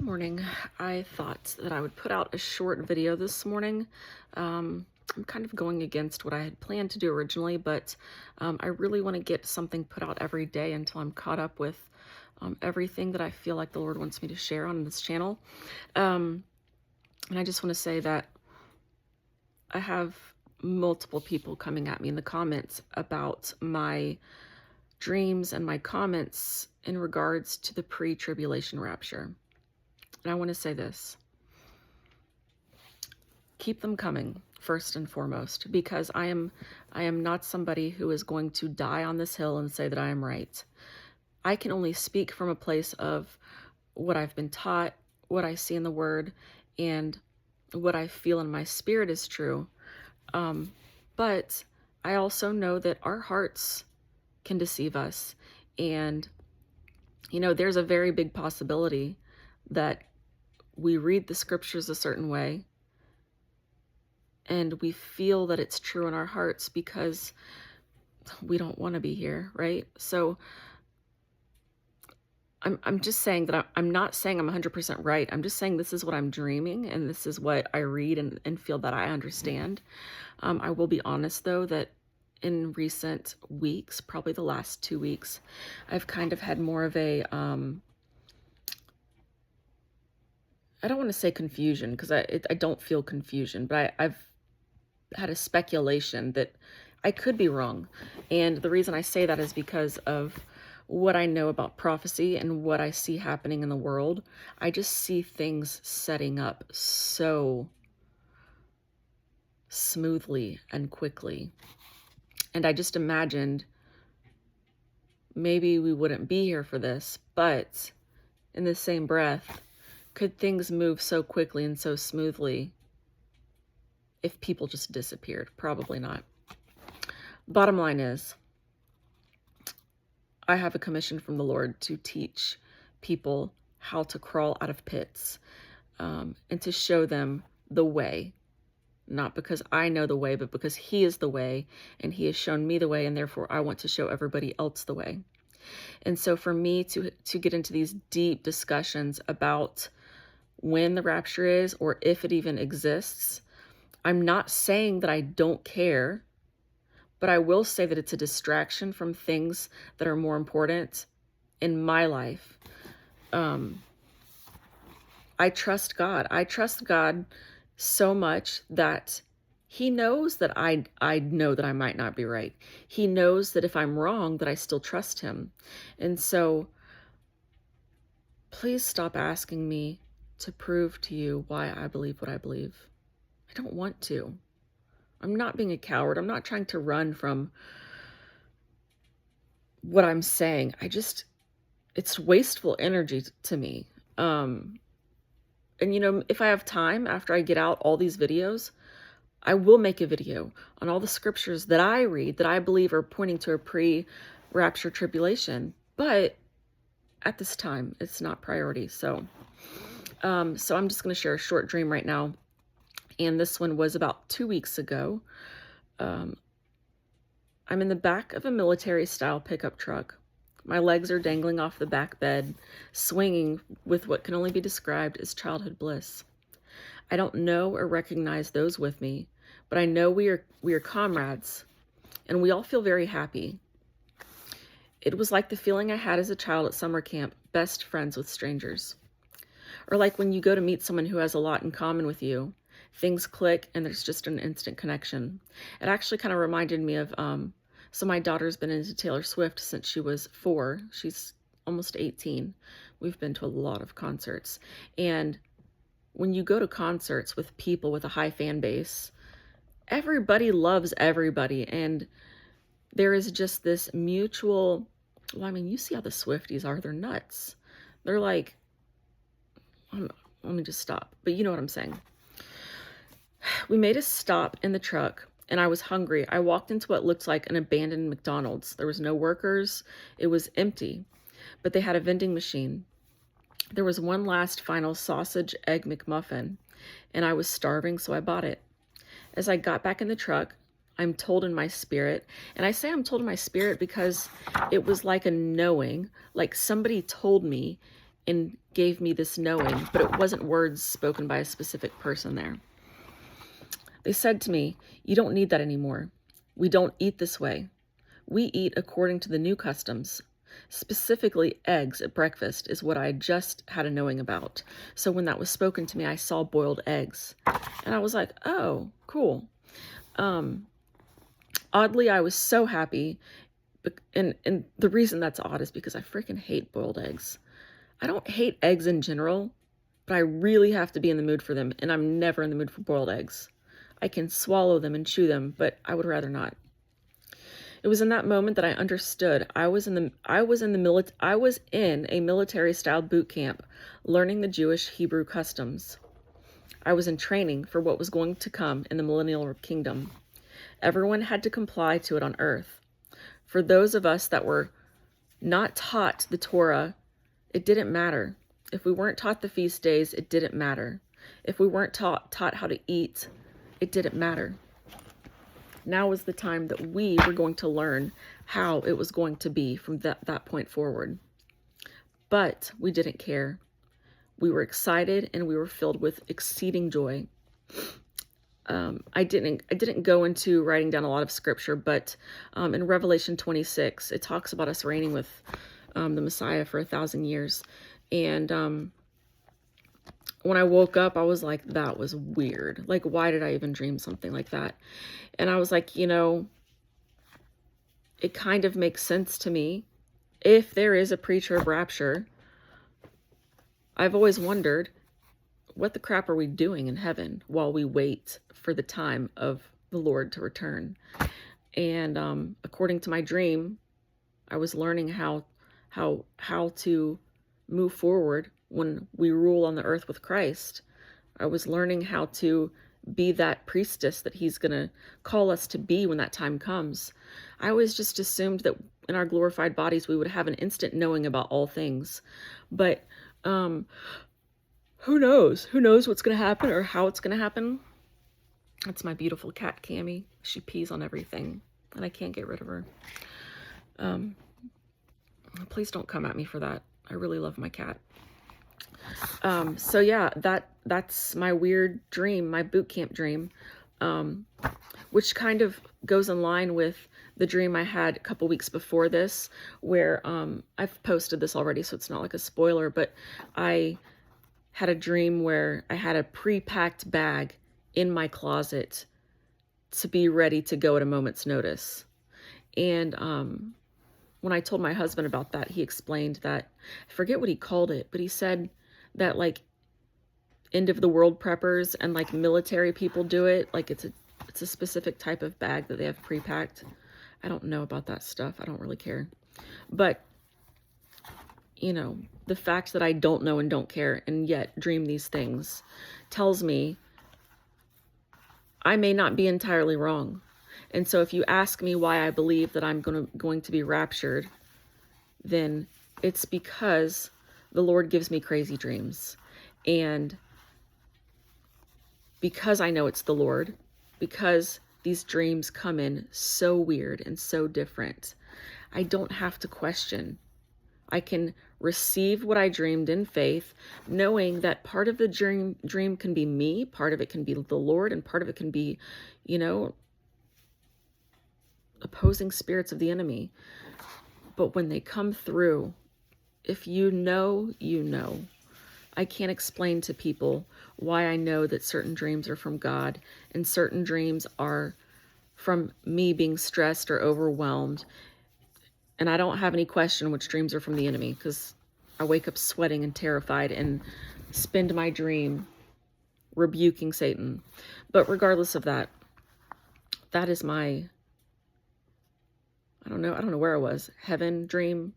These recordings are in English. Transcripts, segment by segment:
Morning. I thought that I would put out a short video this morning. I'm kind of going against what I had planned to do originally, but I really want to get something put out every day until I'm caught up with everything that I feel like the Lord wants me to share on this channel. And I just want to say that I have multiple people coming at me in the comments about my dreams and my comments in regards to the pre-tribulation rapture. And I want to say this. Keep them coming, first and foremost, because I am not somebody who is going to die on this hill and say that I am right. I can only speak from a place of what I've been taught, what I see in the Word, and what I feel in my spirit is true. But I also know that our hearts can deceive us. And, there's a very big possibility that we read the scriptures a certain way and we feel that it's true in our hearts because we don't want to be here, right? So I'm just saying that I'm not saying I'm 100% right. I'm just saying this is what I'm dreaming and this is what I read and feel that I understand. I will be honest, though, that in recent weeks, probably the last 2 weeks, I've kind of had more of a I don't want to say confusion because I don't feel confusion, but I've had a speculation that I could be wrong. And the reason I say that is because of what I know about prophecy and what I see happening in the world. I just see things setting up so smoothly and quickly. And I just imagined maybe we wouldn't be here for this, but in the same breath, could things move so quickly and so smoothly if people just disappeared? Probably not. Bottom line is, I have a commission from the Lord to teach people how to crawl out of pits and to show them the way. Not because I know the way, but because He is the way and He has shown me the way, and therefore I want to show everybody else the way. And so for me to get into these deep discussions about when the rapture is or if it even exists, I'm not saying that I don't care, but I will say that it's a distraction from things that are more important in my life. I trust God. I trust God so much that He knows that I know that I might not be right. He knows that if I'm wrong, that I still trust Him. And so please stop asking me to prove to you why I believe what I believe. I don't want to. I'm not being a coward. I'm not trying to run from what I'm saying. It's wasteful energy to me. And if I have time after I get out all these videos, I will make a video on all the scriptures that I read that I believe are pointing to a pre-rapture tribulation. But at this time, it's not priority. So I'm just going to share a short dream right now. And this one was about 2 weeks ago. I'm in the back of a military-style pickup truck. My legs are dangling off the back bed, swinging with what can only be described as childhood bliss. I don't know or recognize those with me, but I know we are comrades, and we all feel very happy. It was like the feeling I had as a child at summer camp, best friends with strangers. Or like when you go to meet someone who has a lot in common with you. Things click and there's just an instant connection. It actually kind of reminded me of, so my daughter's been into Taylor Swift since she was 4. She's almost 18. We've been to a lot of concerts. And when you go to concerts with people with a high fan base, everybody loves everybody. And there is just this mutual, you see how the Swifties are. They're nuts. They're like, let me just stop. But you know what I'm saying. We made a stop in the truck, and I was hungry. I walked into what looked like an abandoned McDonald's. There was no workers. It was empty, but they had a vending machine. There was one last final sausage egg McMuffin, and I was starving, so I bought it. As I got back in the truck, I'm told in my spirit, and I say I'm told in my spirit because it was like a knowing, like somebody told me, and gave me this knowing, but it wasn't words spoken by a specific person there. They said to me, "You don't need that anymore. We don't eat this way. We eat according to the new customs. Specifically, eggs at breakfast is what I just had a knowing about. So when that was spoken to me, I saw boiled eggs. And I was like, oh, cool. Oddly, I was so happy. And the reason that's odd is because I freaking hate boiled eggs. I don't hate eggs in general, but I really have to be in the mood for them. And I'm never in the mood for boiled eggs. I can swallow them and chew them, but I would rather not. It was in that moment that I understood. I was in a military-style boot camp, learning the Jewish Hebrew customs. I was in training for what was going to come in the Millennial kingdom. Everyone had to comply to it on earth. For those of us that were not taught the Torah, it didn't matter. If we weren't taught the feast days, it didn't matter. If we weren't taught how to eat, it didn't matter. Now was the time that we were going to learn how it was going to be from that point forward. But we didn't care. We were excited and we were filled with exceeding joy. I didn't go into writing down a lot of scripture, but in Revelation 26, it talks about us reigning with the Messiah for 1,000 years. And when I woke up, I was like, that was weird. Like, why did I even dream something like that? And I was like, it kind of makes sense to me. If there is a preacher of rapture, I've always wondered, what the crap are we doing in heaven while we wait for the time of the Lord to return? And according to my dream, I was learning how to move forward when we rule on the earth with Christ. I was learning how to be that priestess that he's going to call us to be when that time comes. I always just assumed that in our glorified bodies, we would have an instant knowing about all things. But who knows? Who knows what's going to happen or how it's going to happen? That's my beautiful cat, Cammie. She pees on everything, and I can't get rid of her. Please don't come at me for that. I really love my cat. So yeah, that's my weird dream, my boot camp dream, which kind of goes in line with the dream I had a couple weeks before this, where I've posted this already, so it's not like a spoiler, but I had a dream where I had a pre-packed bag in my closet to be ready to go at a moment's notice. And when I told my husband about that, he explained that, I forget what he called it, but he said that like end of the world preppers and like military people do it. Like it's a specific type of bag that they have pre-packed. I don't know about that stuff. I don't really care. But the fact that I don't know and don't care and yet dream these things tells me I may not be entirely wrong. And so if you ask me why I believe that I'm going to be raptured, then it's because the Lord gives me crazy dreams. And because I know it's the Lord, because these dreams come in so weird and so different, I don't have to question. I can receive what I dreamed in faith, knowing that part of the dream can be me, part of it can be the Lord, and part of it can be, opposing spirits of the enemy. But when they come through, if you know, you know. I can't explain to people why I know that certain dreams are from God and certain dreams are from me being stressed or overwhelmed. And I don't have any question which dreams are from the enemy, because I wake up sweating and terrified and spend my dream rebuking Satan. But regardless of that, that is my, I don't know where I was. Heaven dream,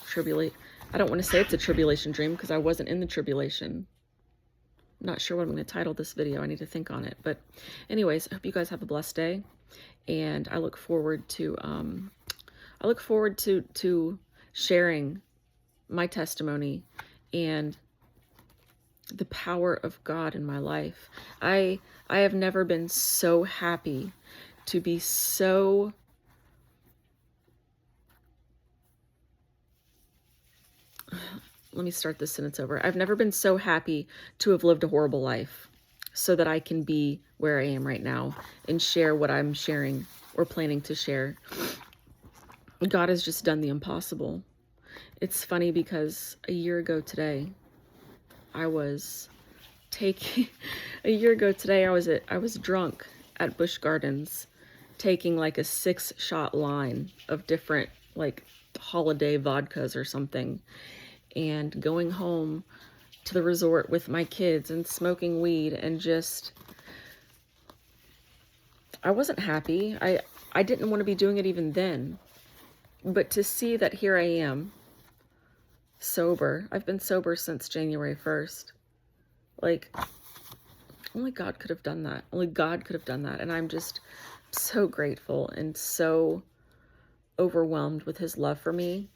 tribulation. I don't want to say it's a tribulation dream because I wasn't in the tribulation. I'm not sure what I'm going to title this video. I need to think on it. But anyways, I hope you guys have a blessed day, and I look forward to sharing my testimony and the power of God in my life. I have never been so happy to be so let me start this sentence over. I've never been so happy to have lived a horrible life so that I can be where I am right now and share what I'm sharing or planning to share. God has just done the impossible. It's funny because a year ago today, I was drunk at Busch Gardens, taking like a 6-shot line of different like holiday vodkas or something, and going home to the resort with my kids and smoking weed, and just, I wasn't happy. I didn't want to be doing it even then. But to see that here I am, sober. I've been sober since January 1st. Like, only God could have done that. Only God could have done that. And I'm just so grateful and so overwhelmed with his love for me.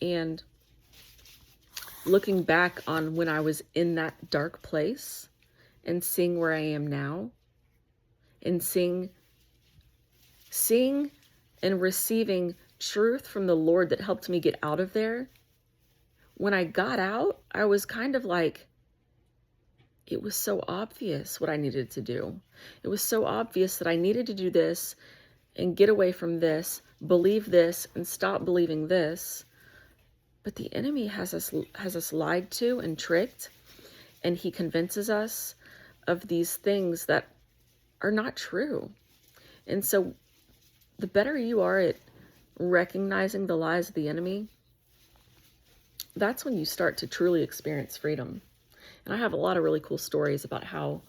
And looking back on when I was in that dark place and seeing where I am now, and seeing and receiving truth from the Lord that helped me get out of there. When I got out, I was kind of like, it was so obvious what I needed to do. It was so obvious that I needed to do this and get away from this, believe this and stop believing this. But the enemy has us lied to and tricked, and he convinces us of these things that are not true. And so the better you are at recognizing the lies of the enemy, that's when you start to truly experience freedom. And I have a lot of really cool stories about how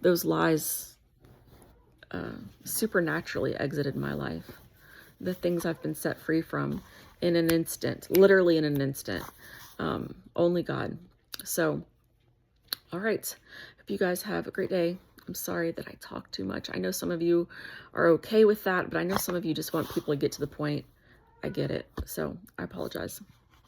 those lies supernaturally exited my life. The things I've been set free from in an instant, literally in an instant. Only God. So, all right. Hope you guys have a great day. I'm sorry that I talk too much. I know some of you are okay with that, but I know some of you just want people to get to the point. I get it. So I apologize.